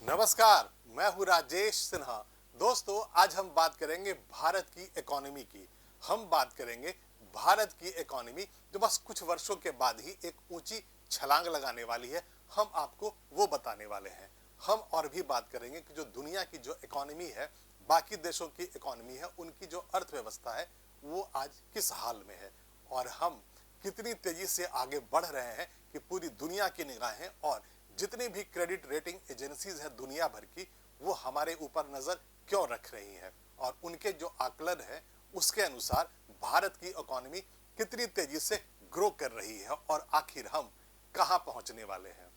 नमस्कार, मैं हूं राजेश सिन्हा। दोस्तों, आज हम बात करेंगे भारत की इकोनॉमी की। हम बात करेंगे भारत की इकोनॉमी जो बस कुछ वर्षों के बाद ही एक ऊंची छलांग लगाने वाली है। हम आपको वो बताने वाले हैं। हम और भी बात करेंगे कि जो दुनिया की जो इकोनॉमी है, बाकी देशों की इकोनॉमी है, उनकी जो अर्थव्यवस्था है वो आज किस हाल में है और हम कितनी तेजी से आगे बढ़ रहे हैं कि पूरी दुनिया की निगाहें और जितनी भी क्रेडिट रेटिंग एजेंसीज हैं दुनिया भर की, वो हमारे ऊपर नजर क्यों रख रही हैं और उनके जो आकलन है उसके अनुसार भारत की इकोनॉमी कितनी तेजी से ग्रो कर रही है और आखिर हम कहां पहुंचने वाले हैं।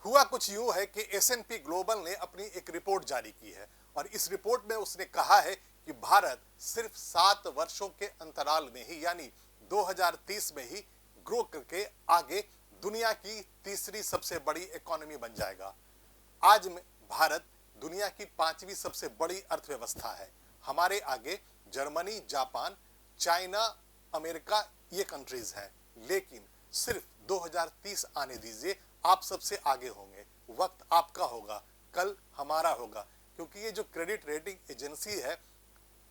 हुआ कुछ यूं है कि S&P ग्लोबल ने अपनी एक रिपोर्ट जारी की है और इस रिपोर्ट में उसने कहा है कि भारत सिर्फ 7 वर्षों के अंतराल में ही यानी 2030 में ही ग्रो करके आगे दुनिया की तीसरी सबसे बड़ी इकोनॉमी बन जाएगा। आज में भारत दुनिया की 5वीं सबसे बड़ी अर्थव्यवस्था है। हमारे आगे जर्मनी, जापान, चाइना, अमेरिका ये कंट्रीज हैं, लेकिन सिर्फ 2030 आने दीजिए, आप सबसे आगे होंगे। वक्त आपका होगा, कल हमारा होगा, क्योंकि ये जो क्रेडिट रेटिंग एजेंसी है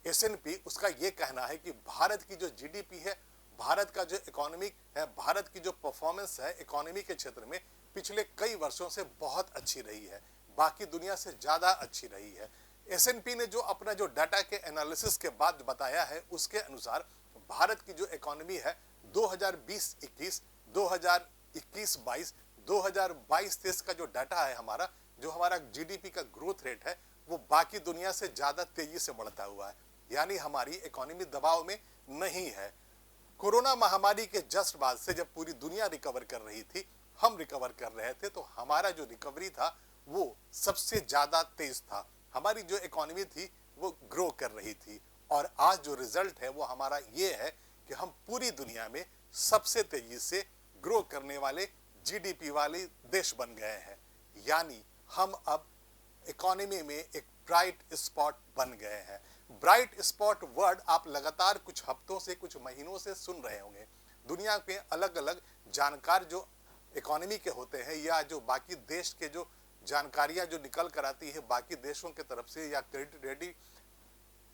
S&P, उसका ये कहना है कि भारत की जो GDP है, भारत का जो इकोनॉमिक है, भारत की जो परफॉर्मेंस है इकोनॉमी के क्षेत्र में पिछले कई वर्षों से बहुत अच्छी रही है, बाकी दुनिया से ज्यादा अच्छी रही है। S&P ने जो अपना जो डाटा के एनालिसिस के बाद बताया है उसके अनुसार भारत की जो इकोनॉमी है 2020-21, 2021-22, 2022-23 का जो डाटा है हमारा, जो हमारा GDP का ग्रोथ रेट है वो बाकी दुनिया से ज्यादा तेजी से बढ़ता हुआ है, यानी हमारी इकोनॉमी दबाव में नहीं है। कोरोना महामारी के जस्ट बाद से जब पूरी दुनिया रिकवर कर रही थी, हम रिकवर कर रहे थे, तो हमारा जो रिकवरी था वो सबसे ज्यादा तेज था। हमारी जो इकोनॉमी थी वो ग्रो कर रही थी और आज जो रिजल्ट है वो हमारा ये है कि हम पूरी दुनिया में सबसे तेजी से ग्रो करने वाले GDP वाले देश बन गए हैं, यानी हम अब इकोनॉमी में एक ब्राइट स्पॉट बन गए हैं। ब्राइट स्पॉट वर्ड आप लगातार कुछ हफ्तों से, कुछ महीनों से सुन रहे होंगे। दुनिया के अलग अलग जानकार जो इकोनॉमी के होते हैं या जो बाकी देश के जो जानकारियां जो निकल कर आती है बाकी देशों के तरफ से, या क्रेडिट रेटिंग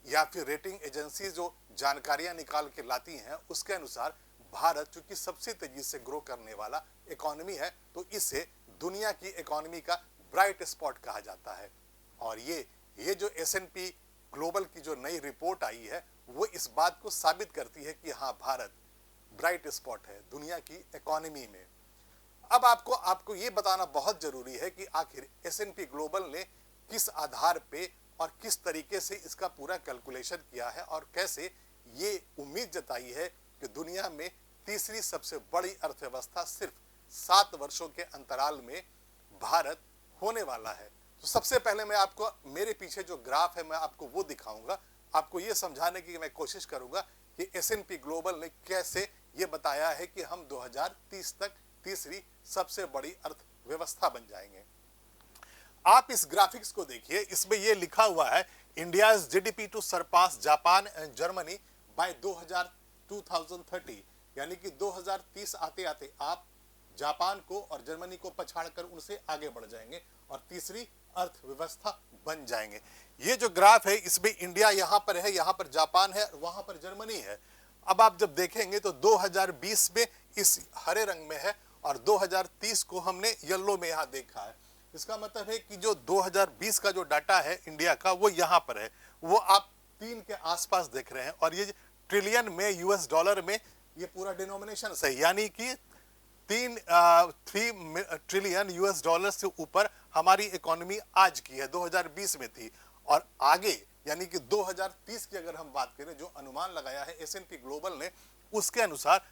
या फिर रेटिंग एजेंसी जो जानकारियां निकाल के लाती हैं, उसके अनुसार भारत चूंकि सबसे तेजी से ग्रो करने वाला इकोनॉमी है, तो इसे दुनिया की इकोनॉमी का ब्राइट स्पॉट कहा जाता है। और ये जो S&P ग्लोबल की जो नई रिपोर्ट आई है वो इस बात को साबित करती है कि हाँ, भारत ब्राइट स्पॉट है दुनिया की इकोनॉमी में। अब आपको ये बताना बहुत जरूरी है कि आखिर S&P ग्लोबल ने किस आधार पे और किस तरीके से इसका पूरा कैलकुलेशन किया है और कैसे ये उम्मीद जताई है कि दुनिया में तीसरी सबसे बड़ी अर्थव्यवस्था सिर्फ 7 वर्षों के अंतराल में भारत होने वाला है। तो सबसे पहले मैं आपको मेरे पीछे जो ग्राफ है मैं आपको वो दिखाऊंगा, आपको ये समझाने की मैं कोशिश करूंगा कि S&P ग्लोबल ने कैसे ये बताया है कि हम 2030 तक तीसरी सबसे बड़ी अर्थव्यवस्था बन जाएंगे। आप इस ग्राफिक्स को देखिए, इसमें ये लिखा हुआ है India's GDP to surpass Japan and Germany by 2030, यानी कि 2030 आते आते आप जापान को और जर्मनी को पछाड़कर उनसे आगे बढ़ जाएंगे और तीसरी अर्थव्यवस्था बन जाएंगे। ये जो ग्राफ है इसमें इंडिया यहां पर है, यहां पर जापान है, वहां पर जर्मनी है। अब आप जब देखेंगे तो 2020 में इस हरे रंग में है और 2030 को हमने येलो में यहां देखा है। इसका मतलब है कि जो 2020 का जो डाटा है इंडिया का वो यहां पर है, वो आप 3 के आसपास देख रहे हैं और ये ट्रिलियन में US डॉलर में ये पूरा डिनोमिनेशन है, यानी कि 3 ट्रिलियन US डॉलर से ऊपर हमारी इकोनॉमी आज की है, 2020 में थी। और आगे यानी कि 2030 की अगर हम बात करें, जो अनुमान लगाया है S&P ग्लोबल ने, उसके अनुसार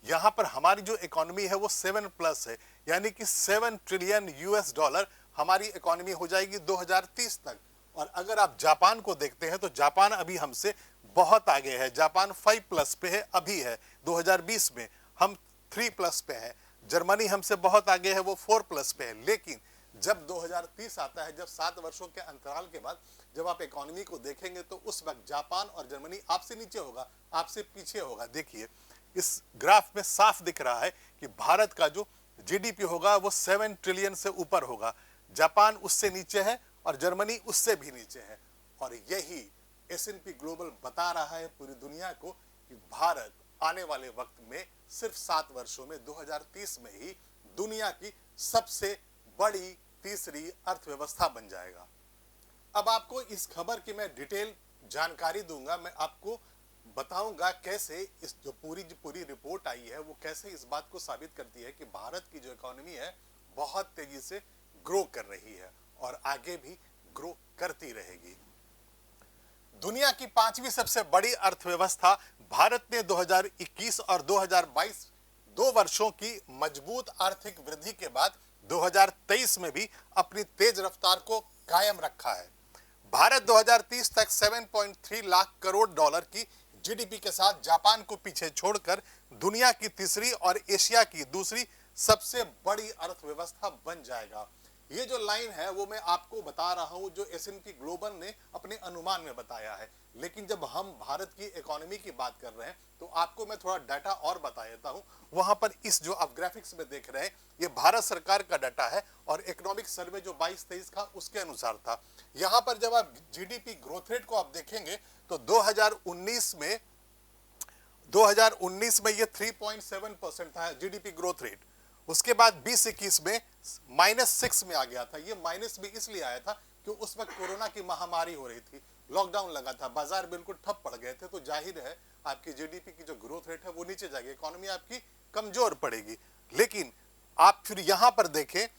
यहां पर हमारी जो इकोनॉमी है वो 7+ है, यानी कि 7 ट्रिलियन US डॉलर हमारी इकोनॉमी हो जाएगी 2030 तक। और अगर आप जापान को देखते हैं तो जापान अभी हमसे बहुत आगे है, जापान 5+ पे है अभी है 2020 में, हम 3+ पे है। जर्मनी हमसे बहुत आगे है, वो 4+ पे है। लेकिन जब 2030 आता है, जब 7 वर्षों के अंतराल के बाद जब आप इकोनॉमी को देखेंगे तो उस वक्त जापान और जर्मनी आपसे नीचे होगा, आपसे पीछे होगा। देखिए इस ग्राफ में साफ दिख रहा है कि भारत का जो GDP होगा वो 7 ट्रिलियन से ऊपर होगा, जापान उससे नीचे है और जर्मनी उससे भी नीचे है। और यही S&P ग्लोबल बता रहा है पूरी दुनिया को कि भारत आने वाले वक्त में सिर्फ 7 वर्षों में 2030 में ही दुनिया की सबसे बड़ी तीसरी अर्थव्यवस्था बन जाएगा। अब आपको इस खबर की मैं डिटेल जानकारी दूंगा, मैं आपको बताऊंगा कैसे इस जो पूरी रिपोर्ट आई है वो कैसे इस बात को साबित करती है कि भारत की जो इकोनॉमी है बहुत तेजी से ग्रो कर रही है और आगे भी ग्रो करती रहेगी। दुनिया की 5वीं सबसे बड़ी अर्थव्यवस्था भारत ने 2021 और 2022 2 वर्षों की मजबूत आर्थिक वृद्धि के बाद 2023 में भी अपनी तेज रफ्तार को कायम रखा है। भारत 2030 तक 7.3 लाख करोड़ डॉलर की जीडीपी के साथ जापान को पीछे छोड़कर दुनिया की तीसरी और एशिया की दूसरी सबसे बड़ी अर्थव्यवस्था बन जाएगा। ये जो लाइन है वो मैं आपको बता रहा हूं जो S&P ग्लोबल ने अपने अनुमान में बताया है, लेकिन जब हम भारत की इकोनॉमी की बात कर रहे हैं तो आपको मैं थोड़ा डाटा और बता देता हूं। वहां पर इस जो आप ग्राफिक्स में देख रहे हैं ये भारत सरकार का डाटा है और इकोनॉमिक सर्वे जो 22-23 का उसके अनुसार था। यहां पर जब आप जीडीपी ग्रोथ रेट को आप देखेंगे तो 2019 में ये 3.7% था जीडीपी ग्रोथ रेट। उसके बाद 2021 में -6 में आ गया था। ये माइनस भी इसलिए आया था कि उस वक्त कोरोना की महामारी हो रही थी, लॉकडाउन लगा था, बाजार बिल्कुल ठप पड़ गए थे, तो जाहिर है आपकी जीडीपी की जो ग्रोथ रेट है वो नीचे जाएगी, इकोनॉमी आपकी कमजोर पड़ेगी। लेकिन आप फिर यहां पर देखें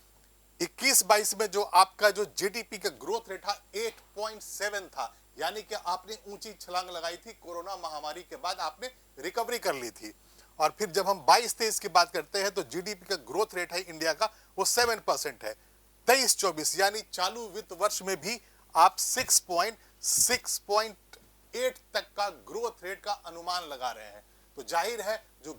21-22 में जो आपका जो जीडीपी का ग्रोथ रेट था 8.7 था, यानी कि आपने ऊंची छलांग लगाई थी, कोरोना महामारी के बाद आपने रिकवरी कर ली थी। और फिर जब हम 22-23 की बात करते हैं तो जीडीपी का ग्रोथ रेट है इंडिया का वो 7% है। 23-24 यानी चालू वित्त वर्ष में भी आप 6.8 तक का ग्रोथ रेट का अनुमान लगा रहे हैं। तो जाहिर है जो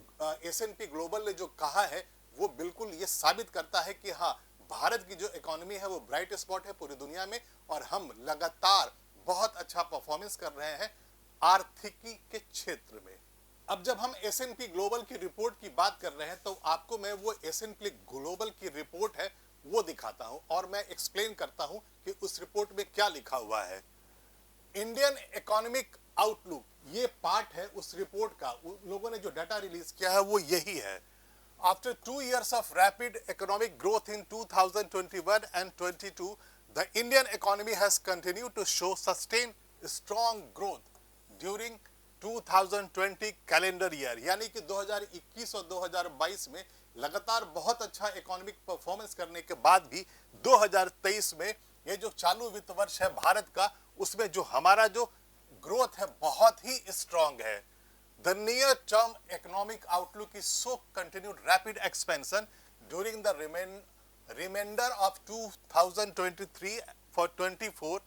S&P ग्लोबल ने जो कहा है वो बिल्कुल ये साबित करता है कि हाँ, भारत की जो इकोनॉमी है वो ब्राइट स्पॉट है पूरी दुनिया में और हम लगातार बहुत अच्छा परफॉर्मेंस कर रहे हैं आर्थिकी के क्षेत्र में। अब जब हम S&P ग्लोबल की रिपोर्ट की बात कर रहे हैं तो आपको मैं वो S&P ग्लोबल की रिपोर्ट है वो दिखाता हूं और मैं एक्सप्लेन करता हूं कि उस रिपोर्ट में क्या लिखा हुआ है। इंडियन इकोनॉमिक आउटलुक ये पार्ट है उस रिपोर्ट का। उन लोगों ने जो डाटा रिलीज किया है वो यही है। After 2 years of rapid economic growth in 2021 and 22, the Indian economy has continued to show sustained strong growth during 2020 calendar year, यानी कि 2021 और 2022 में लगातार बहुत अच्छा इकोनॉमिक परफॉर्मेंस करने के बाद भी 2023 में ये जो चालू वित्त वर्ष है भारत का उसमें जो हमारा जो ग्रोथ है बहुत ही स्ट्रांग है। The near-term economic outlook is so continued rapid expansion during the remainder of 2023 for 24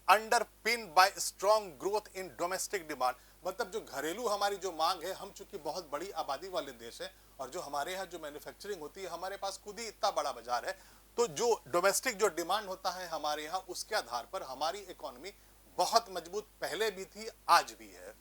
underpinned by strong growth in domestic demand। मतलब जो घरेलू हमारी जो मांग है, हम चूंकि बहुत बड़ी आबादी वाले देश है और जो हमारे यहाँ जो मैन्युफैक्चरिंग होती है हमारे पास खुद ही इतना बड़ा बाजार है, तो जो डोमेस्टिक जो डिमांड होता है हमारे यहाँ उसके आधार पर हमारी इकोनॉमी बहुत मजबूत पहले भी थी, आज भी है।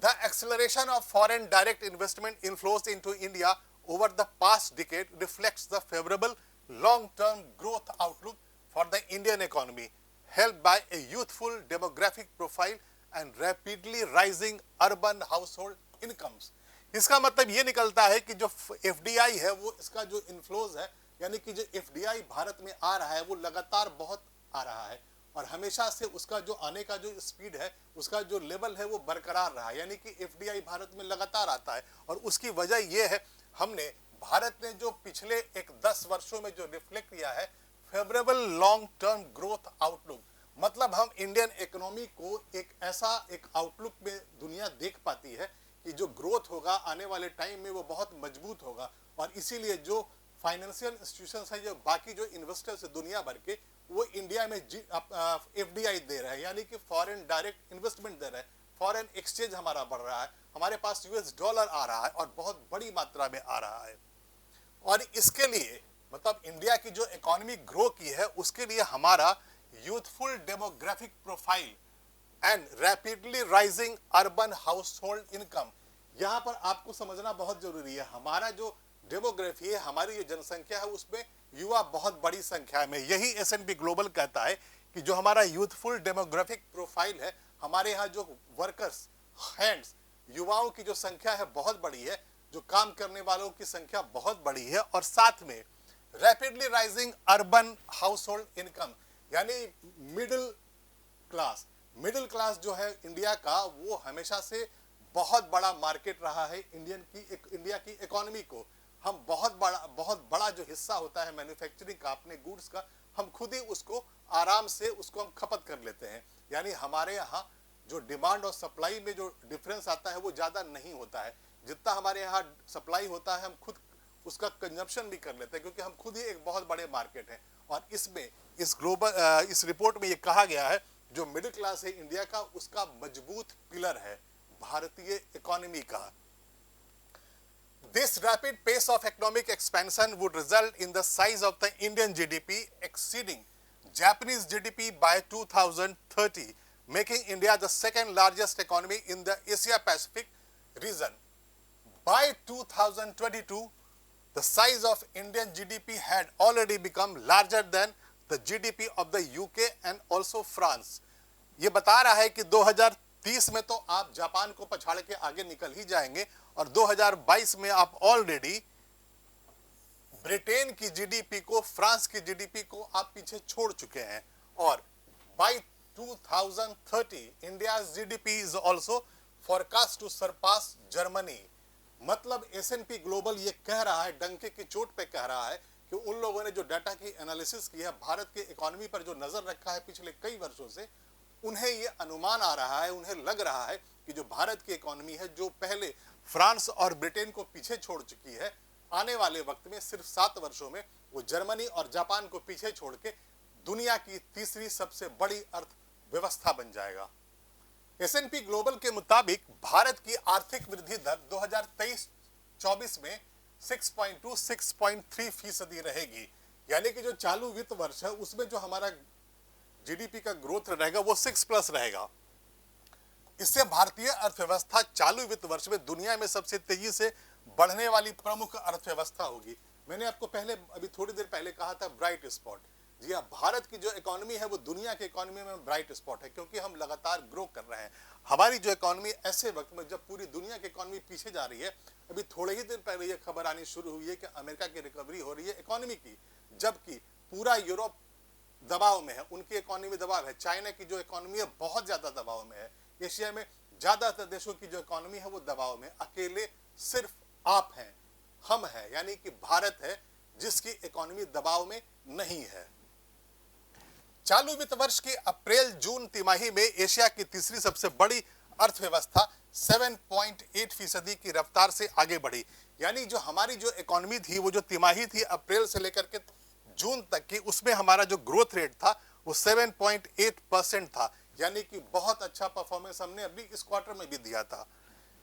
The acceleration of foreign direct investment inflows into India over the past decade reflects the favorable long-term growth outlook for the Indian economy, helped by a youthful demographic profile and rapidly rising urban household incomes। इसका मतलब ये निकलता है कि जो FDI है वो इसका जो इन्फ्लोज है, यानी कि जो FDI भारत में आ रहा है वो लगातार बहुत आ रहा है और हमेशा से उसका जो आने का जो स्पीड है उसका जो लेवल है वो बरकरार रहा है, यानी कि FDI भारत में लगातार आता है। और उसकी वजह ये है हमने भारत ने जो पिछले एक 10 वर्षों में जो रिफ्लेक्ट किया है favourable long term growth outlook, मतलब हम इंडियन इकोनॉमी को एक ऐसा एक आउटलुक में दुनिया देख पाती है कि जो ग्रोथ होगा आने वाले टाइम में वो बहुत मजबूत होगा। और इसीलिए जो फाइनेंशियल इंस्टीट्यूशंस है, जो बाकी जो इन्वेस्टर्स है दुनिया भर के, वो इंडिया में FDI दे रहे हैं, यानी कि फॉरेन डायरेक्ट इन्वेस्टमेंट दे रहे हैं, फॉरेन एक्सचेंज हमारा बढ़ रहा है, हमारे पास US डॉलर आ रहा है और बहुत बड़ी मात्रा में आ रहा है। और इसके लिए मतलब इंडिया की जो इकोनॉमी ग्रो की है उसके लिए हमारा youthful demographic profile and rapidly rising urban household income, यहाँ पर आपको समझना बहुत जरूरी है। हमारा जो डेमोग्राफी है, हमारी जो जनसंख्या है उसमें युवा बहुत बड़ी संख्या में। यही S&P ग्लोबल कहता है कि जो हमारा यूथफुल डेमोग्राफिक प्रोफाइल है, हमारे यहाँ जो वर्कर्स हैंड्स, युवाओं की जो संख्या है बहुत बड़ी है, जो काम करने वालों की संख्या बहुत बड़ी है, और साथ में rapidly rising urban house hold income, यानी मिडिल क्लास जो है इंडिया का, वो हमेशा से बहुत बड़ा मार्केट रहा है इंडिया की इकोनॉमी को। हम बहुत बड़ा जो हिस्सा होता है मैन्युफैक्चरिंग का, अपने गुड्स का, हम खुद ही उसको आराम से उसको हम खपत कर लेते हैं। यानी हमारे यहाँ जो डिमांड और सप्लाई में जो डिफरेंस आता है वो ज़्यादा नहीं होता है। जितना हमारे यहाँ सप्लाई होता है हम खुद उसका कंजप्शन भी कर लेते हैं, क्योंकि हम खुद ही एक बहुत बड़े मार्केट हैं। और इसमें इस रिपोर्ट में ये कहा गया है जो मिडिल क्लास है इंडिया का, उसका मजबूत पिलर है भारतीय इकोनॉमी का। This rapid pace of economic expansion would result in the size of the Indian GDP exceeding Japanese GDP by 2030, making India the second largest economy in the Asia Pacific region. By 2022, the size of Indian GDP had already become larger than the GDP of the UK and also France. ये बता रहा है कि 2030 में तो आप Japan को पछाड़ के आगे निकल ही जाएंगे, और 2022 में आप ऑलरेडी ब्रिटेन की जीडीपी को, फ्रांस की जीडीपी को आप पीछे छोड़ चुके हैं। और by 2030 India's GDP is also forecast to surpass Germany. मतलब S&P ग्लोबल ये कह रहा है, डंके की चोट पे कह रहा है कि उन लोगों ने जो डाटा की एनालिसिस की है, भारत के इकोनॉमी पर जो नजर रखा है पिछले कई वर्षों से, उन्हें ये अनुमान आ रहा है, उन्हें लग रहा है कि जो भारत की इकोनॉमी है, जो पहले फ्रांस और ब्रिटेन को पीछे छोड़ चुकी है, आने वाले वक्त में सिर्फ 7 वर्षों में वो जर्मनी और जापान को पीछे छोड़ के दुनिया की तीसरी सबसे बड़ी अर्थव्यवस्था बन जाएगा। S&P ग्लोबल के मुताबिक भारत की आर्थिक वृद्धि दर 2023-24 में 6.3% रहेगी। यानी कि जो चालू वित्त वर्ष है उसमें जो हमारा जीडीपी का ग्रोथ रहेगा वो 6+ रहेगा। इससे भारतीय अर्थव्यवस्था चालू वित्त वर्ष में दुनिया में सबसे तेजी से बढ़ने वाली प्रमुख अर्थव्यवस्था होगी। मैंने आपको अभी थोड़ी देर पहले कहा था ब्राइट स्पॉट। जी हाँ, भारत की जो इकोनॉमी है वो दुनिया की इकोनॉमी में ब्राइट स्पॉट है, क्योंकि हम लगातार ग्रो कर रहे हैं। हमारी जो इकोनॉमी ऐसे वक्त में जब पूरी दुनिया की इकोनॉमी पीछे जा रही है, अभी थोड़े ही दिन पहले ये खबर आनी शुरू हुई है कि अमेरिका की रिकवरी हो रही है इकोनॉमी की, जबकि पूरा यूरोप दबाव में है, उनकी इकोनॉमी दबाव है। चाइना की जो इकोनॉमी है बहुत ज्यादा दबाव में है। एशिया में ज्यादातर देशों की जो इकोनॉमी है वो दबाव में, अकेले सिर्फ आप हैं, हम हैं, यानी कि भारत है जिसकी इकोनॉमी दबाव में नहीं है। चालू वित्त वर्ष की अप्रैल-जून तिमाही में एशिया की तीसरी सबसे बड़ी अर्थव्यवस्था 7.8% की रफ्तार से आगे बढ़ी। यानी जो हमारी जो इकोनॉमी थी, वो जो तिमाही थी अप्रैल से लेकर के जून तक की, उसमें हमारा जो ग्रोथ रेट था वो 7.8% था। यानी कि बहुत अच्छा परफॉर्मेंस हमने अभी इस क्वार्टर में भी दिया था।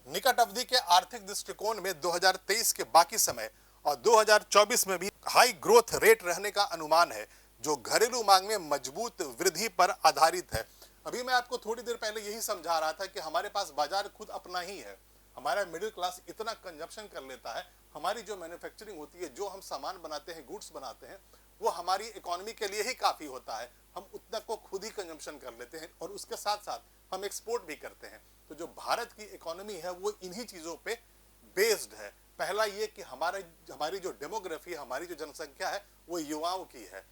निकट अवधि के आर्थिक दृष्टिकोण में 2023 के बाकी समय और 2024 में भी हाई ग्रोथ रेट रहने का अनुमान है, जो घरेलू मांग में मजबूत वृद्धि पर आधारित है। अभी मैं आपको थोड़ी देर पहले यही समझा रहा था कि हमारे पास बाजार खुद अपना ही है। हमारा मिडिल क्लास इतना कंजप्शन कर लेता है, हमारी जो मैन्युफैक्चरिंग होती है, जो हम सामान बनाते हैं, गुड्स बनाते हैं, वो हमारी इकोनॉमी के लिए ही काफ़ी होता है। हम उतना को खुद ही कंजम्पशन कर लेते हैं और उसके साथ साथ हम एक्सपोर्ट भी करते हैं। तो जो भारत की इकोनॉमी है वो इन्हीं चीज़ों पे बेस्ड है। पहला ये कि हमारी जो डेमोग्राफी, हमारी जो जनसंख्या है वो युवाओं की है।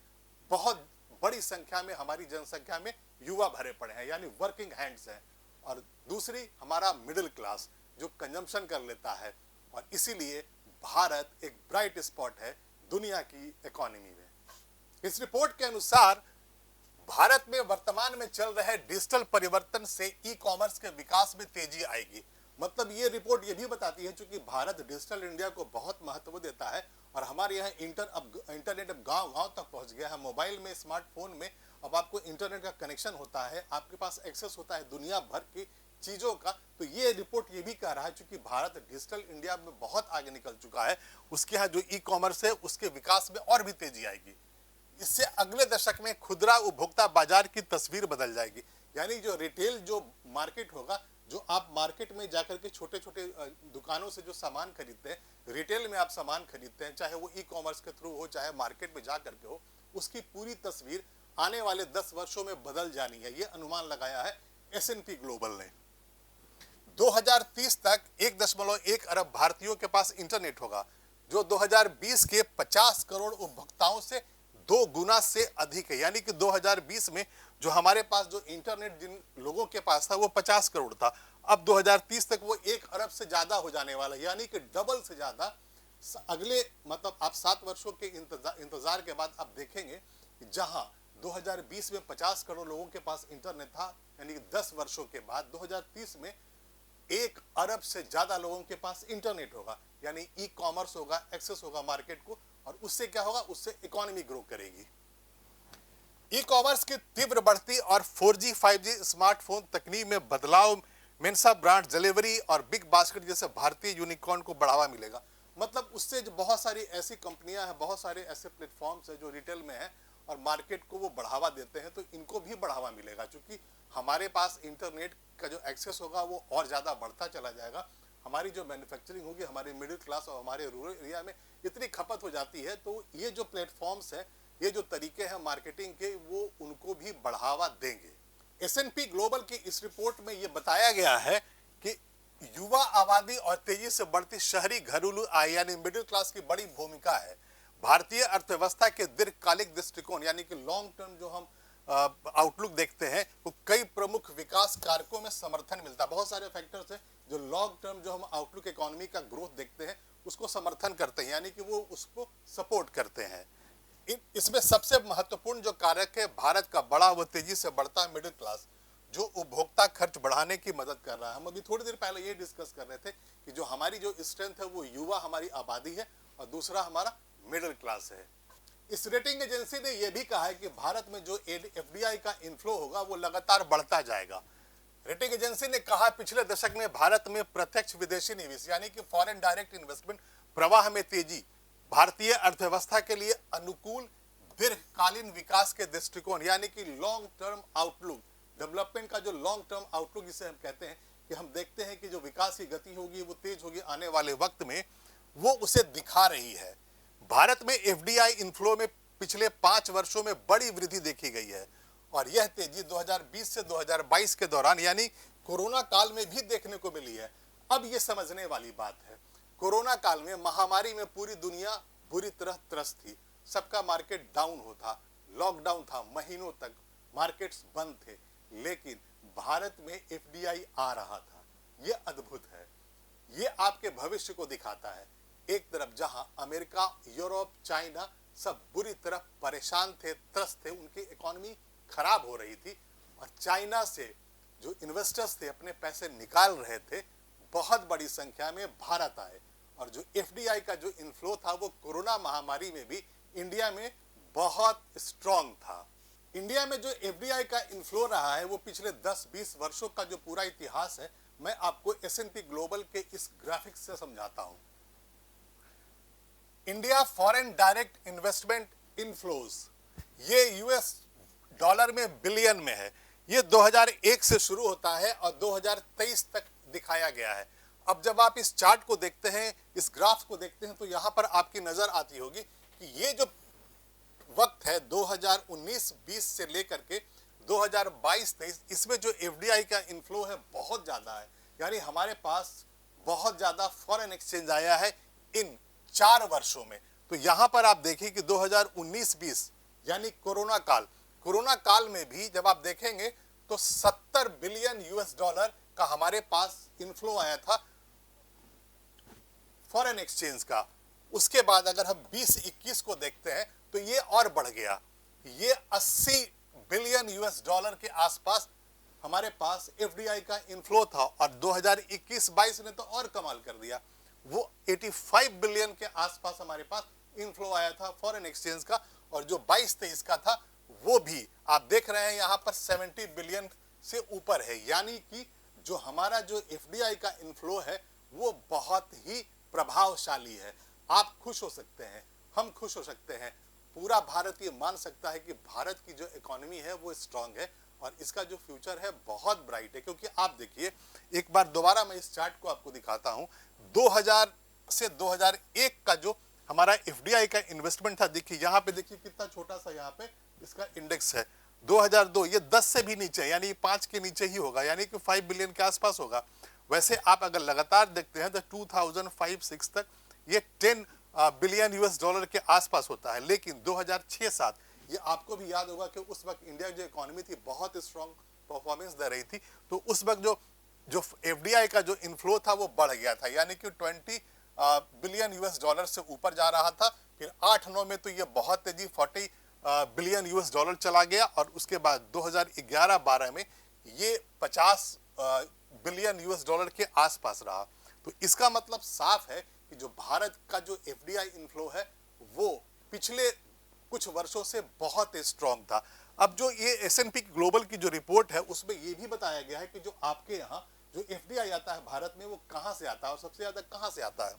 बहुत बड़ी संख्या में हमारी जनसंख्या में युवा भरे पड़े हैं, यानी वर्किंग हैंड्स हैं। और दूसरी हमारा मिडिल क्लास जो कंजम्पशन कर लेता है, और इसीलिए भारत एक ब्राइट स्पॉट है दुनिया की इकोनॉमी में। इस रिपोर्ट के अनुसार भारत में वर्तमान में चल रहे डिजिटल परिवर्तन से ई कॉमर्स के विकास में तेजी आएगी। मतलब ये रिपोर्ट ये भी बताती है, चूंकि भारत डिजिटल इंडिया को बहुत महत्व देता है और हमारे यहाँ इंटरनेट अब गांव-गांव तक पहुंच गया है। मोबाइल में, स्मार्टफोन में अब आपको इंटरनेट का कनेक्शन होता है, आपके पास एक्सेस होता है दुनिया भर की चीज़ों का। तो ये रिपोर्ट ये भी कह रहा है, चूंकि भारत डिजिटल इंडिया में बहुत आगे निकल चुका है, उसके यहाँ जो ई कॉमर्स है उसके विकास में और भी तेजी आएगी। इससे अगले दशक में खुदरा उपभोक्ता बाजार की तस्वीर बदल जाएगी। यानी जो रिटेल जो मार्केट होगा जो आप मार्केट में जाकर के छोटे छोटे दुकानों से जो सामान खरीदते हैं, रिटेल में आप सामान खरीदते हैं, चाहे वो ई कॉमर्स के थ्रू हो चाहे मार्केट में जा करके हो, उसकी पूरी तस्वीर आने वाले 10 वर्षों में बदल जानी है। ये अनुमान लगाया है S&P ग्लोबल ने। 2030 तक 1.1 अरब भारतीयों के पास इंटरनेट होगा, जो 2020 के 50 करोड़ उपभोक्ताओं से 2 गुना से अधिक है। यानी कि 2020 में जो हमारे पास जो इंटरनेट जिन लोगों के पास था वो 50 करोड़ था, अब 2030 तक वो 1 अरब से ज्यादा हो जाने वाला है, यानी कि डबल से ज्यादा। अगले मतलब आप 7 वर्षों के इंतजार के बाद आप देखेंगे कि जहां 2020 में 50 करोड़ लोगों के पास इंटरनेट था, यानी 10 वर्षों के बाद 2030 में 1 अरब से ज्यादा लोगों के पास इंटरनेट होगा, यानी ई कॉमर्स होगा, एक्सेस होगा मार्केट को, और उससे क्या होगा, उससे इकोनॉमी ग्रो करेगी। ई कॉमर्स की तीव्र बढ़ती और 4G 5G स्मार्टफोन तकनीक में बदलाव, मेंसा ब्रांड डिलीवरी और बिग बास्केट जैसे भारतीय यूनिकॉर्न को बढ़ावा मिलेगा। मतलब उससे जो बहुत सारी ऐसी कंपनियां हैं, बहुत सारे ऐसे प्लेटफॉर्म्स हैं जो रिटेल में हैं और मार्केट को वो बढ़ावा देते हैं, तो इनको भी बढ़ावा मिलेगा, क्योंकि हमारे पास इंटरनेट का जो एक्सेस होगा वो और ज़्यादा बढ़ता चला जाएगा। हमारी जो मैन्युफैक्चरिंग होगी, हमारे मिडिल क्लास और हमारे रूरल एरिया में इतनी खपत हो जाती है, तो ये जो प्लेटफॉर्म्स हैं, ये जो तरीके हैं मार्केटिंग के, वो उनको भी बढ़ावा देंगे। S&P ग्लोबल की इस रिपोर्ट में ये बताया गया है कि युवा आबादी और तेजी से बढ़ती शहरी घरेलू आय यानी मिडिल क्लास की बड़ी भूमिका है। भारतीय अर्थव्यवस्था के दीर्घकालिक दृष्टिकोण यानी कि लॉन्ग टर्म जो हम आउटलुक देखते हैं, वो कई प्रमुख विकास कारकों में समर्थन मिलता है। बहुत सारे फैक्टर्स हैं जो लॉन्ग टर्म जो हम आउटलुक इकोनॉमी का ग्रोथ देखते हैं उसको समर्थन करते हैं, यानी कि वो उसको सपोर्ट करते हैं। इसमें सबसे महत्वपूर्ण जो कारक है भारत का बड़ा व तेजी से बढ़ता मिडिल क्लास, जो उपभोक्ता खर्च बढ़ाने की मदद कर रहा है। हम अभी थोड़ी देर पहले ये डिस्कस कर रहे थे कि जो हमारी जो स्ट्रेंथ है वो युवा हमारी आबादी है और दूसरा हमारा मिडिल क्लास है। इस रेटिंग एजेंसी ने यह भी कहा है कि भारत में जो FDI का इनफ्लो होगा वो लगातार बढ़ता जाएगा। रेटिंग एजेंसी ने कहा पिछले दशक में भारत में प्रत्यक्ष विदेशी निवेश यानी कि फॉरेन डायरेक्ट इन्वेस्टमेंट प्रवाह में तेजी भारतीय अर्थव्यवस्था के लिए अनुकूल दीर्घकालीन विकास के दृष्टिकोण यानी कि लॉन्ग टर्म आउटलुक, डेवलपमेंट का जो लॉन्ग टर्म आउटलुक जिसे हम कहते हैं कि हम देखते हैं कि जो विकास की गति होगी वो तेज होगी आने वाले वक्त में, वो उसे दिखा रही है। भारत में FDI इनफ्लो में पिछले 5 वर्षों में बड़ी वृद्धि देखी गई है और यह तेजी 2020 से 2022 के दौरान यानी कोरोना काल में भी देखने को मिली है। अब यह समझने वाली बात है, कोरोना काल में महामारी में पूरी दुनिया बुरी तरह त्रस्त थी, सबका मार्केट डाउन होता, लॉकडाउन था, महीनों तक मार्केट्स बंद थे, लेकिन भारत में FDI आ रहा था। यह अद्भुत है, यह आपके भविष्य को दिखाता है। एक तरफ जहां अमेरिका, यूरोप, चाइना सब बुरी तरह परेशान थे, त्रस्त थे, उनकी इकोनॉमी खराब हो रही थी और चाइना से जो इन्वेस्टर्स थे अपने पैसे निकाल रहे थे, बहुत बड़ी संख्या में भारत आए और जो FDI का जो इनफ्लो था वो कोरोना महामारी में भी इंडिया में बहुत स्ट्रांग था। इंडिया में जो FDI का इनफ्लो रहा है वो पिछले 10-20 वर्षों का जो पूरा इतिहास है, मैं आपको S&P ग्लोबल के इस ग्राफिक्स से समझाता हूं। India foreign direct investment inflows, ये US डॉलर में बिलियन में है। ये 2001 से शुरू होता है और 2023 तक दिखाया गया है। अब जब आप इस चार्ट को देखते हैं, इस ग्राफ को देखते हैं, तो यहां पर आपकी नजर आती होगी कि ये जो वक्त है 2019-20 से लेकर के 2022-23, इसमें जो FDI का इनफ्लो है बहुत ज्यादा है, यानी हमारे पास बहुत ज्यादा फॉरेन एक्सचेंज आया है इन 4 वर्षों में। तो यहां पर आप देखिए कि 2019-20 यानी कोरोना काल में भी जब आप देखेंगे तो 70 बिलियन US डॉलर का हमारे पास इनफ्लो आया था फॉरेन एक्सचेंज का। उसके बाद अगर हम 20-21 को देखते हैं तो ये और बढ़ गया, ये 80 बिलियन US डॉलर के आसपास हमारे पास FDI का इनफ्लो था और 2021-22 ने तो और कमाल कर दिया, वो 85 बिलियन के आसपास हमारे पास इनफ्लो आया था फॉरेन एक्सचेंज का। और जो 22-23 का था वो भी आप देख रहे हैं यहां पर 70 बिलियन से ऊपर है, यानी कि जो हमारा जो FDI का इनफ्लो है वो बहुत ही प्रभावशाली है। आप खुश हो सकते हैं, हम खुश हो सकते हैं, पूरा भारत ये मान सकता है कि भारत की जो इकोनॉमी है वो स्ट्रांग है और इसका जो फ्यूचर है बहुत ब्राइट है। क्योंकि आप देखिए, एक बार दोबारा मैं इस चार्ट को आपको दिखाता हूं। 2000 से 2001 का जो हमारा एफडीआई का इन्वेस्टमेंट था, देखिए यहाँ पे, देखिए कितना छोटा सा यहाँ पे इसका इंडेक्स है। 2002 ये 10 से भी नीचे, यानी 5 के नीचे ही होगा, यानी कि 5 बिलियन के आसपास होगा। वैसे आप अगर लगातार देखते हैं तो 2005-06 तक ये 10 बिलियन यूएस डॉलर के आसपास होता है। लेकिन 2006-07, ये आपको भी याद होगा कि उस वक्त इंडिया की जो इकोनॉमी थी बहुत स्ट्रांग परफॉर्मेंस दे रही थी, तो उस वक्त जो एफडीआई का जो इनफ्लो था वो बढ़ गया था, यानी कि 20 बिलियन यूएस डॉलर से ऊपर जा रहा था। फिर 8-9 में तो ये बहुत तेजी 40 बिलियन यूएस डॉलर चला गया, और उसके बाद 2011-12 में ये 50 बिलियन यूएस डॉलर के आसपास रहा। तो इसका मतलब साफ है कि जो भारत का जो एफडीआई इनफ्लो है वो पिछले कुछ वर्षों से बहुत स्ट्रांग था। अब जो ये S&P ग्लोबल की जो रिपोर्ट है उसमें ये भी बताया गया है कि जो आपके यहाँ जो एफडीआई आता है भारत में, वो कहां से आता है और सबसे ज्यादा कहां से आता है।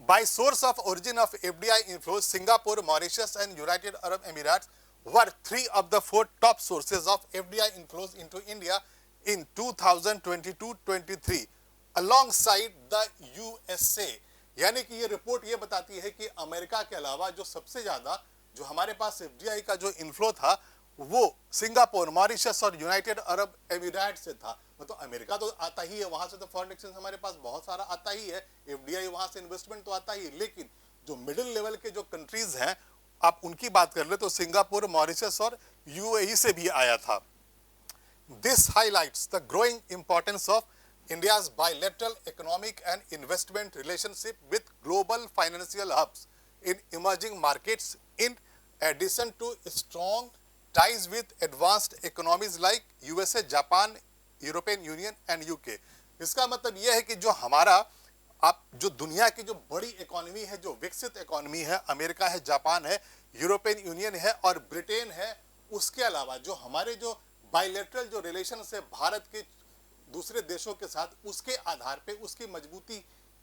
By source of origin of FDI inflows, Singapore, Mauritius and United Arab Emirates were 3 of the 4 top sources of FDI inflows into India in 2022-23 alongside the USA। यानी कि ये रिपोर्ट ये बताती है कि अमेरिका के अलावा जो सबसे ज्यादा जो हमारे पास एफडीआई का जो इनफ्लो था वो सिंगापुर, मॉरिशस और यूनाइटेड अरब एमिरेट से था। मतलब अमेरिका तो आता ही है, वहां से तो फॉरेन एक्सचेंज हमारे पास बहुत सारा आता ही है, एफडीआई वहां से इन्वेस्टमेंट तो आता ही है। लेकिन जो मिडिल लेवल के जो कंट्रीज हैं, आप उनकी बात कर ले तो सिंगापुर, मॉरिशस और यूएई से भी आया था। This highlights the growing importance of India's bilateral economic and investment relationship with global financial hubs in emerging markets, in addition to strong ties with advanced economies like USA, Japan, European union and UK. इसका मतलब यह है कि जो हमारा आप जो दुनिया की जो बड़ी इकोनॉमी है, जो विकसित इकोनॉमी है, अमेरिका है, जापान है, यूरोपियन यूनियन है और ब्रिटेन है, उसके अलावा जो हमारे जो बायलैटरल जो रिलेशन है भारत के दूसरे देशों के साथ, उसके आधार पे, उसकी मजबूती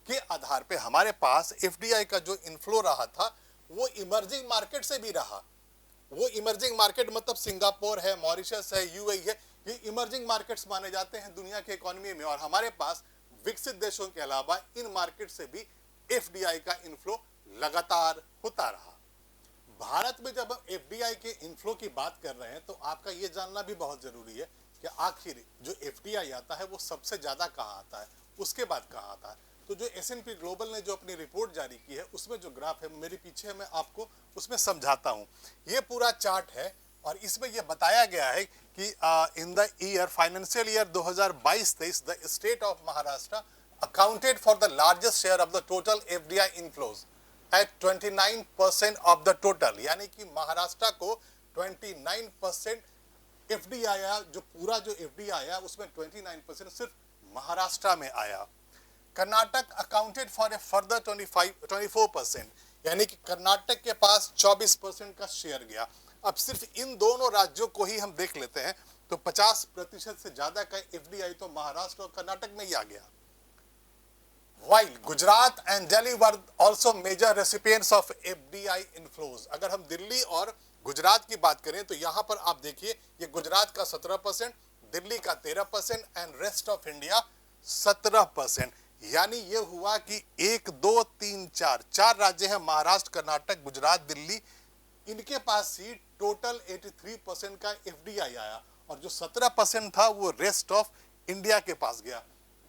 के आधार पे हमारे पास एफडीआई का जो इनफ्लो रहा था वो इमर्जिंग मार्केट से भी रहा। वो इमर्जिंग मार्केट मतलब सिंगापुर है, मॉरिशस है, यूएई है, ये इमर्जिंग मार्केट्स माने जाते हैं दुनिया के इकोनॉमी में। और हमारे पास विकसित देशों के अलावा इन मार्केट से भी एफडीआई का इनफ्लो लगातार होता रहा। भारत में जब एफडीआई के इनफ्लो की बात कर रहे हैं तो आपका ये जानना भी बहुत जरूरी है कि आखिर जो एफडीआई आता है वो सबसे ज्यादा कहाँ आता है, उसके बाद कहाँ आता है। तो जो S&P ग्लोबल ने जो अपनी रिपोर्ट जारी की है उसमें जो ग्राफ है मेरे पीछे, मैं आपको उसमें समझाता हूँ। ये पूरा चार्ट है और इसमें यह बताया गया है कि in the year financial year 2022-23 the state of Maharashtra accounted for the largest share of the total FDI inflows at 29% of the total. यानी कि महाराष्ट्र को 29% एफडीआई आया, जो पूरा जो एफडीआई आया उसमें 29% सिर्फ महाराष्ट्र में आया। Karnataka accounted for a further 24%, यानी कि कर्नाटक के पास 24% का शेयर गया। अब सिर्फ इन दोनों राज्यों को ही हम देख लेते हैं तो 50% से ज्यादा का एफडीआई तो महाराष्ट्र और कर्नाटक में ही आ गया। While Gujarat and Delhi were also major recipients of FDI inflows. अगर हम दिल्ली और गुजरात की बात करें तो यहां पर आप देखिए, ये गुजरात का 17%, दिल्ली का 13% एंड रेस्ट ऑफ इंडिया 17%। यानी ये हुआ कि 1, 2, 3, 4 राज्य हैं, महाराष्ट्र, कर्नाटक, गुजरात, दिल्ली, इनके पास ही टोटल 83% का एफडीआई आया और जो 17% था वो रेस्ट ऑफ इंडिया के पास गया।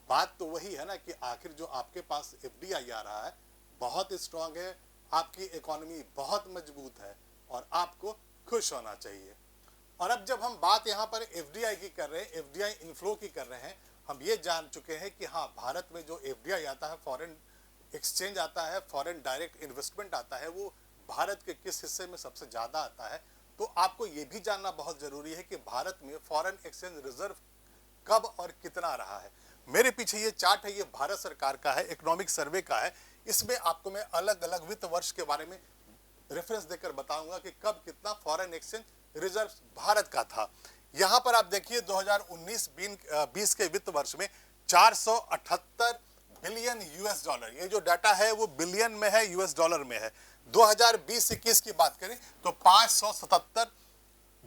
बात तो वही है ना कि आखिर जो आपके पास एफडीआई आ रहा है बहुत स्ट्रांग है, आपकी इकोनॉमी बहुत मजबूत है और आपको खुश होना चाहिए। और अब जब हम बात यहाँ पर एफडीआई की कर रहे हैं, एफडीआई इनफ्लो की कर रहे हैं, हम ये जान चुके हैं कि हाँ, भारत में जो एफडीआई आता है, फॉरेन एक्सचेंज आता है, फॉरेन डायरेक्ट इन्वेस्टमेंट आता है, वो भारत के किस हिस्से में सबसे ज्यादा आता है। तो आपको ये भी जानना बहुत जरूरी है कि भारत में फॉरेन एक्सचेंज रिजर्व कब और कितना रहा है। मेरे पीछे ये चार्ट है, ये भारत सरकार का है, इकोनॉमिक सर्वे का है। इसमें आपको मैं अलग अलग वित्त वर्ष के बारे में रेफरेंस देकर बताऊंगा कि कब कितना फॉरेन एक्सचेंज रिजर्व भारत का था। यहां पर आप देखिए 2019-20 के वित्त वर्ष में 478 बिलियन यूएस डॉलर, ये जो डाटा है वो बिलियन में है, यूएस डॉलर में है। 2020-21 की बात करें तो 577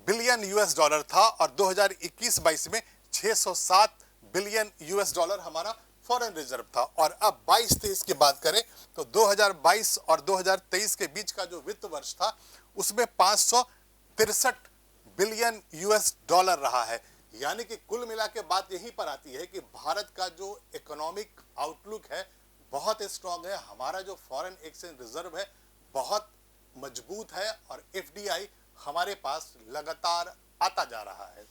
बिलियन यूएस डॉलर था और 2021-22 में 607 बिलियन यूएस डॉलर हमारा फॉरेन रिजर्व था। और अब 22-23 की बात करें तो 2022 और 2023 के बीच का जो वित्त वर्ष था उसमें 563 बिलियन यूएस डॉलर रहा है। यानी कि कुल मिला के बात यहीं पर आती है कि भारत का जो इकोनॉमिक आउटलुक है बहुत स्ट्रांग है, हमारा जो फॉरेन एक्सचेंज रिजर्व है बहुत मजबूत है और एफडीआई हमारे पास लगातार आता जा रहा है।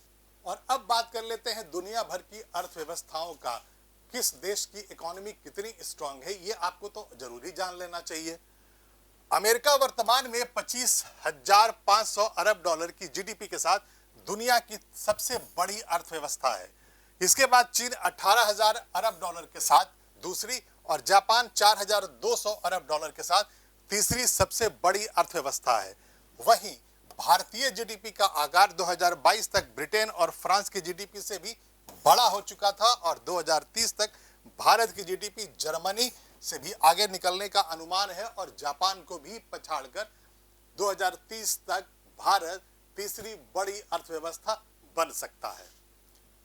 और अब बात कर लेते हैं दुनिया भर की अर्थव्यवस्थाओं का, किस देश की इकोनॉमी कितनी स्ट्रांग है ये आपको तो जरूरी जान लेना चाहिए। अमेरिका वर्तमान में 25,500 अरब डॉलर की जीडीपी के साथ दुनिया की सबसे बड़ी अर्थव्यवस्था है। इसके बाद चीन 18,000 अरब डॉलर के साथ दूसरी और जापान 4,200 अरब डॉलर के साथ तीसरी सबसे बड़ी अर्थव्यवस्था है। वहीं भारतीय जीडीपी का आगार 2022 तक ब्रिटेन और फ्रांस की जीडीपी से भी बड़ा हो चुका था और 2030 तक भारत की जीडीपी जर्मनी से भी आगे निकलने का अनुमान है और जापान को भी पछाड़कर 2030 तक भारत तीसरी बड़ी अर्थव्यवस्था बन सकता है।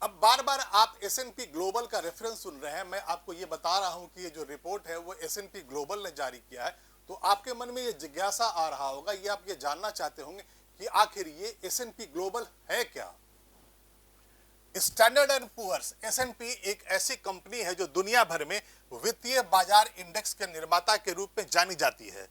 अब बार बार आप S&P ग्लोबल का रेफरेंस सुन रहे हैं, मैं आपको ये बता रहा हूं कि ये जो रिपोर्ट है वो S&P ग्लोबल ने जारी किया है। तो आपके मन में ये जिज्ञासा आ रहा होगा, ये आप ये जानना चाहते होंगे कि आखिर ये S&P ग्लोबल है क्या। स्टैंडर्ड एंड पुअर्स S&P एक ऐसी कंपनी है जो दुनिया भर में वित्तीय बाजार इंडेक्स के निर्माता के रूप में जानी जाती है,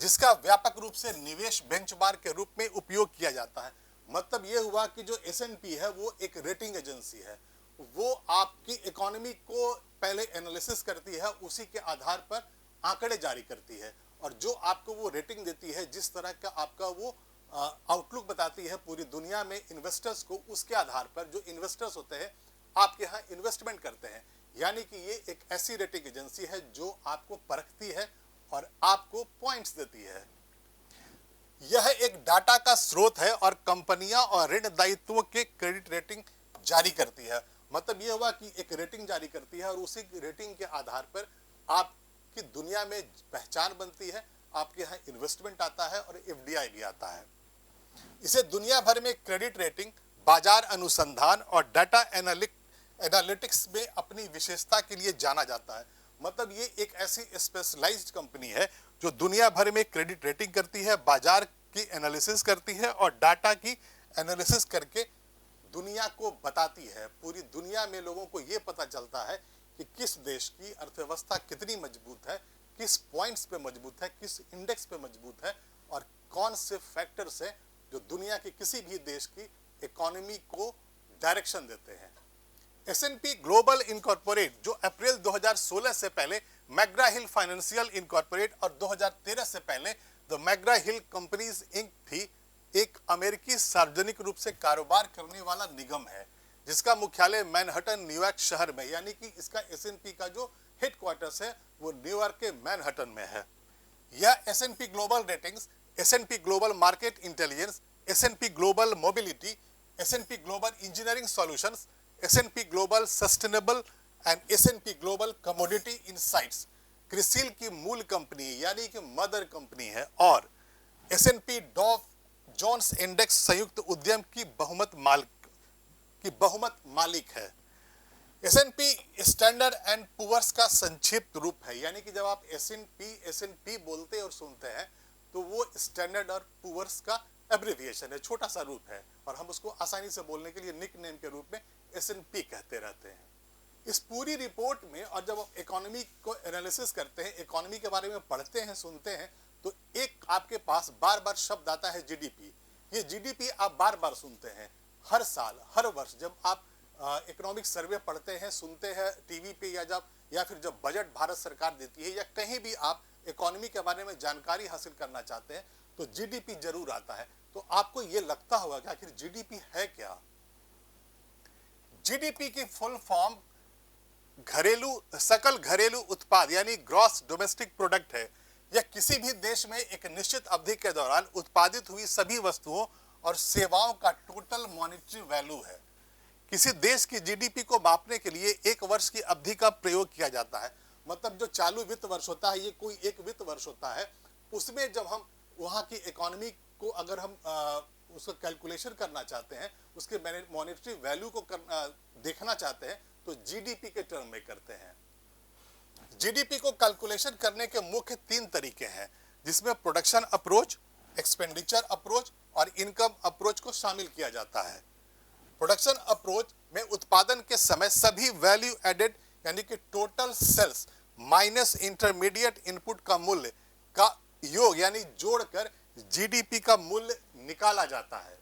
जिसका व्यापक रूप से निवेश बेंचमार्क के रूप में उपयोग किया जाता है। मतलब यह हुआ कि जो S&P है वो एक रेटिंग एजेंसी है, वो आपकी इकोनॉमी को पहले एनालिसिस करती है, उसी के आधार पर आंकड़े जारी करती है और जो आपको वो रेटिंग देती है, जिस तरह का आपका वो आउटलुक बताती है पूरी दुनिया में इन्वेस्टर्स को, उसके आधार पर जो इन्वेस्टर्स होते हैं आपके यहाँ इन्वेस्टमेंट करते हैं। यानी कि ये एक ऐसी रेटिंग एजेंसी है जो आपको परखती है और आपको पॉइंट्स देती है। यह एक डाटा का स्रोत है और कंपनियां और ऋण दायित्वों के क्रेडिट रेटिंग जारी करती है। मतलब यह हुआ कि एक रेटिंग जारी करती है और उसी रेटिंग के आधार पर आपकी दुनिया में पहचान बनती है, आपके यहाँ इन्वेस्टमेंट आता है और एफडीआई भी आता है। इसे दुनिया भर में क्रेडिट रेटिंग, बाजार अनुसंधान और डाटा एनालिटिक्स में अपनी विशेषता के लिए जाना जाता है। मतलब ये एक ऐसी स्पेशलाइज्ड कंपनी है जो दुनिया भर में क्रेडिट रेटिंग करती है, बाजार की एनालिसिस करती है और डाटा की एनालिसिस करके दुनिया को बताती है। पूरी दुनिया में लोगों को ये पता चलता है कि किस देश की अर्थव्यवस्था कितनी मजबूत है, किस पॉइंट्स पे मजबूत है, किस इंडेक्स पे मजबूत है और कौन से फैक्टर्स हैं जो दुनिया के किसी भी देश की इकोनॉमी को डायरेक्शन देते हैं। S&P ग्लोबल इनकॉर्पोरेट जो अप्रैल 2016 से पहले मैग्रा हिल फाइनेंशियल इनकॉर्पोरेट और 2013 से पहले the McGraw Hill Companies Inc थी, एक अमेरिकी सार्वजनिक रूप से कारोबार करने वाला निगम है जिसका मुख्यालय मैनहट्टन न्यूयॉर्क शहर में, यानी कि इसका S&P का जो हेडक्वार्टर्स है वो न्यूयॉर्क के मैनहट्टन में है। यह S&P global ratings, S&P global market intelligence, S&P global mobility, S&P global engineering solutions, S&P global sustainable and S&P global commodity insights CRISIL की मूल कंपनी यानी कि मदर कंपनी है और S&P डॉव जोन्स इंडेक्स संयुक्त उद्यम की बहुमत मालिक है। S&P स्टैंडर्ड एंड पुअर्स का संक्षिप्त रूप है, यानी कि जब आप S&P बोलते और सुनते हैं तो वो स्टैंडर्ड और पुअर्स का एब्रिविएशन है, छोटा सा रूप है और हम उसको आसानी से बोलने के लिए निक नेम के रूप में S&P कहते रहते हैं। इस पूरी रिपोर्ट में और जब आप इकोनॉमी को एनालिसिस करते हैं, इकोनॉमी के बारे में पढ़ते हैं, सुनते हैं, तो एक आपके पास बार बार शब्द आता है जीडीपी। ये जीडीपी आप बार बार सुनते हैं हर साल, हर वर्ष जब आप इकोनॉमिक सर्वे पढ़ते हैं, सुनते हैं टीवी पे या फिर जब बजट भारत सरकार देती है या कहीं भी आप इकोनॉमी के बारे में जानकारी हासिल करना चाहते हैं तो जीडीपी जरूर आता है। तो आपको ये लगता होगा कि आखिर जीडीपी है क्या। जीडीपी की फुल फॉर्म सकल घरेलू उत्पाद यानी ग्रॉस डोमेस्टिक प्रोडक्ट है। यह किसी भी देश में एक निश्चित अवधि के दौरान उत्पादित हुई सभी वस्तुओं और सेवाओं का टोटल मॉनेटरी वैल्यू है। किसी देश की जीडीपी को मापने के लिए एक वर्ष की अवधि का प्रयोग किया जाता है। मतलब जो चालू वित्त वर्ष होता है, ये कोई एक वित्त वर्ष होता है, उसमें जब हम वहाँ की इकोनॉमी को अगर हम उसका कैलकुलेशन करना चाहते हैं, उसके मॉनेटरी वैल्यू को देखना चाहते हैं, तो जीडीपी के टर्म में करते हैं। जीडीपी को कैलकुलेशन करने के मुख्य 3 तरीके हैं, जिसमें प्रोडक्शन अप्रोच, एक्सपेंडिचर अप्रोच और इनकम अप्रोच को शामिल किया जाता है। प्रोडक्शन अप्रोच में उत्पादन के समय सभी वैल्यू एडेड यानी कि total sales minus intermediate input का मूल्य का योग यानी जोड़कर जीडीपी का मूल्य निकाला जाता है।